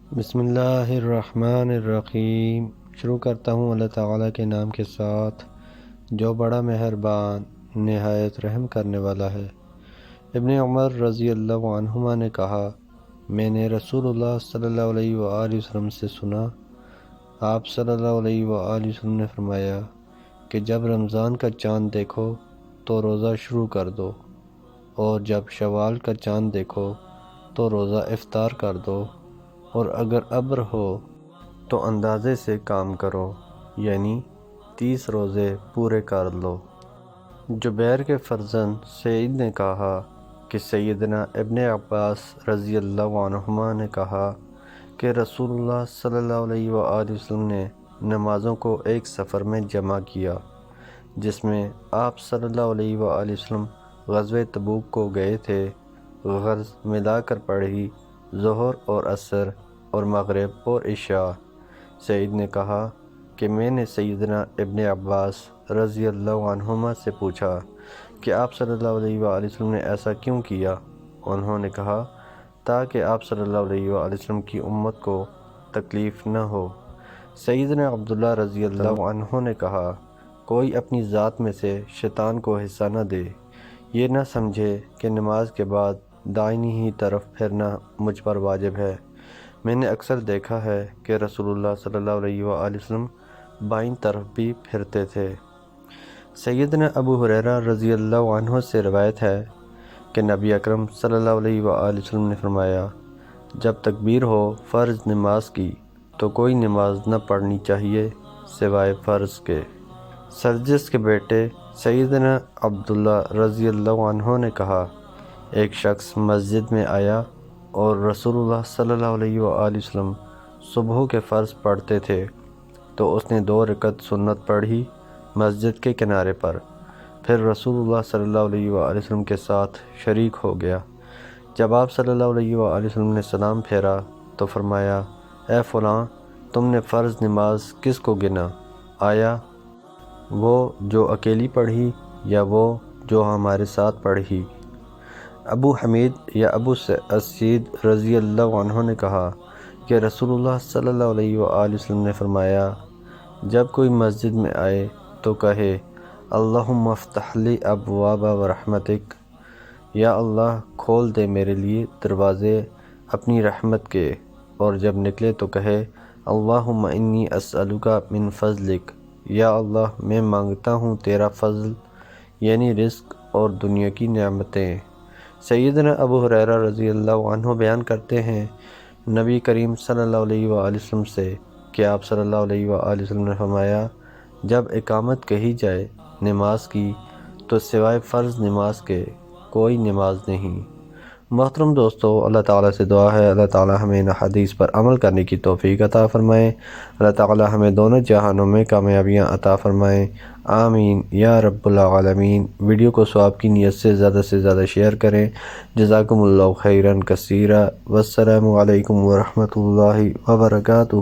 بسم اللہ الرحمن الرحیم۔ شروع کرتا ہوں اللہ تعالیٰ کے نام کے ساتھ جو بڑا مہربان نہایت رحم کرنے والا ہے۔ ابن عمر رضی اللہ عنہما نے کہا، میں نے رسول اللہ صلی اللہ علیہ وآلہ وسلم سے سنا، آپ صلی اللہ علیہ وآلہ وسلم نے فرمایا کہ جب رمضان کا چاند دیکھو تو روزہ شروع کر دو، اور جب شوال کا چاند دیکھو تو روزہ افطار کر دو، اور اگر ابر ہو تو اندازے سے کام کرو، یعنی 30 روزے پورے کر لو۔ جبیر کے فرزند سعید نے کہا کہ سیدنا ابن عباس رضی اللہ عنہما نے کہا کہ رسول اللہ صلی اللہ علیہ وآلہ وسلم نے نمازوں کو ایک سفر میں جمع کیا، جس میں آپ صلی اللہ علیہ وآلہ وسلم غزوہ تبوک کو گئے تھے۔ غرض ملا کر پڑھی ظہر اور عصر اور مغرب اور عشاء۔ سعید نے کہا کہ میں نے سیدنا ابن عباس رضی اللہ عنہما سے پوچھا کہ آپ صلی اللہ علیہ وآلہ وسلم نے ایسا کیوں کیا؟ انہوں نے کہا تاکہ آپ صلی اللہ علیہ وآلہ وسلم کی امت کو تکلیف نہ ہو۔ سیدنا عبداللہ رضی اللہ عنہ نے کہا، کوئی اپنی ذات میں سے شیطان کو حصہ نہ دے، یہ نہ سمجھے کہ نماز کے بعد دائنی ہی طرف پھرنا مجھ پر واجب ہے۔ میں نے اکثر دیکھا ہے کہ رسول اللہ صلی اللہ علیہ وآلہ وسلم بائیں طرف بھی پھرتے تھے۔ سیدنا ابو ہریرہ رضی اللہ عنہ سے روایت ہے کہ نبی اکرم صلی اللہ علیہ وآلہ وسلم نے فرمایا، جب تکبیر ہو فرض نماز کی تو کوئی نماز نہ پڑھنی چاہیے سوائے فرض کے۔ سرجس کے بیٹے سیدنا عبداللہ رضی اللہ عنہ نے کہا، ایک شخص مسجد میں آیا اور رسول اللہ صلی اللہ علیہ وآلہ وسلم صبح کے فرض پڑھتے تھے تو اس نے 2 رکعت سنت پڑھی مسجد کے کنارے پر، پھر رسول اللہ صلی اللہ علیہ وآلہ وسلم کے ساتھ شریک ہو گیا۔ جب آپ صلی اللہ علیہ وآلہ وسلم نے سلام پھیرا تو فرمایا، اے فلاں، تم نے فرض نماز کس کو گنا؟ آیا وہ جو اکیلی پڑھی یا وہ جو ہمارے ساتھ پڑھی؟ ابو حمید یا ابو سعید رضی اللہ عنہ نے کہا کہ رسول اللہ صلی اللہ علیہ وآلہ وسلم نے فرمایا، جب کوئی مسجد میں آئے تو کہے، اللہم افتح لی ابواب رحمتک، یا اللہ کھول دے میرے لیے دروازے اپنی رحمت کے، اور جب نکلے تو کہے، اللہم انی اسألک من فضلک، یا اللہ میں مانگتا ہوں تیرا فضل، یعنی رزق اور دنیا کی نعمتیں۔ سیدنا ابو ہریرہ رضی اللہ عنہ بیان کرتے ہیں نبی کریم صلی اللہ علیہ وآلہ وسلم سے کہ آپ صلی اللہ علیہ وآلہ وسلم نے فرمایا، جب اقامت کہی جائے نماز کی تو سوائے فرض نماز کے کوئی نماز نہیں۔ محترم دوستو، اللہ تعالیٰ سے دعا ہے اللہ تعالیٰ ہمیں ان حدیث پر عمل کرنے کی توفیق عطا فرمائے، اللہ تعالیٰ ہمیں دونوں جہانوں میں کامیابیاں عطا فرمائے، آمین یا رب العالمین۔ ویڈیو کو ثواب کی نیت سے زیادہ شیئر کریں۔ جزاکم اللہ خیرا کثیرا، والسلام علیکم ورحمۃ اللہ وبرکاتہ۔